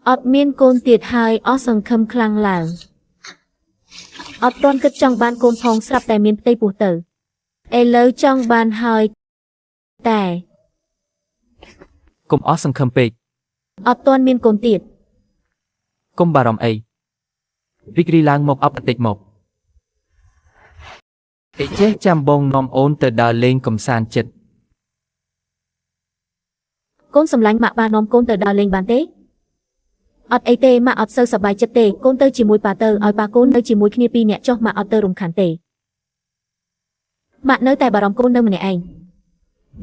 អត់មានកូនទៀតហើយអស់សង្ឃឹមខ្លាំងឡើងអត់ទាន់គិតចង់បានកូនផងស្រាប់តែមានផ្ទៃពោះទៅឥឡូវចង់បានហើយតែកុំអស់សង្ឃឹមពេកអត់ទាន់មានកូនទៀតកុំបារម្ភអីរីករាយឡើងមកអប់បន្តិចមកអីចេះចាំបងនាំអូនទៅដើរលេងកំសាន្តចិត្តកូនសម្លាញ់ម៉ាក់បាននាំកូនទៅដើរលេងបានទេអត់អីទេម៉ាក់អត់សូវសប្បាយចិត្តទេកូនទៅជាមួយប៉ាទៅឲ្យប៉ាកូននៅជាមួយគ្នាពីរនាក់ចុះម៉ាក់អត់ទៅរំខានទេម៉ាក់នៅតែបារម្ភកូននៅម្នាក់ឯង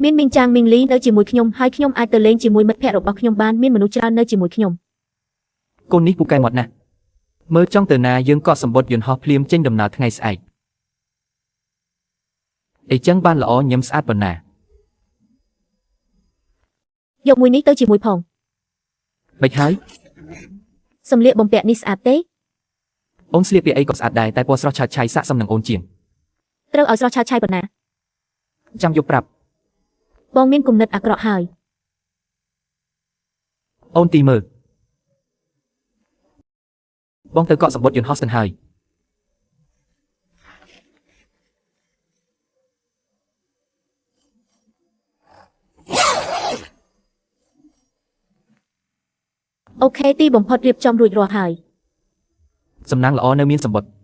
មានមីងចាងមីងលីនៅជាមួយខ្ញុំហើយខ្ញុំអាចទៅលេងជាមួយមិត្តភ័ក្តិរបស់ខ្ញុំបានមានមនុស្សច្រើននៅជាមួយខ្ញុំកូននេះពូកែមាត់ណាស់មើលចង់ទៅណាយើងក៏សម្បត្តិយន្តហោះភ្លាមចេញដំណើរថ្ងៃស្អែកអីចឹងបានល្អញឹមស្អាតប៉ុណ្ណាយកមួយនេះទៅជាមួយផងមិនហើយសម្លៀកបំពាក់នេះស្អាតទេអូនស្លៀកពាក់អីក៏ស្អាតដែរតែពណ៌ស្រស់ឆើតឆាយស័ក្តិសមនឹងអូនជាងត្រូវឲ្យស្រស់ឆើតឆាយប៉ុណ្ណាចាំយកប្រាប់បងមានគំនិតអាក្រក់ហើយអូនទីមើលបងទៅកក់សម្បត្តិយន្តហោះសិនហើយអូខេទីបំផុតរៀបចំរួចរាល់ហើយសំណាងល្អនៅមានសម្បត្តិ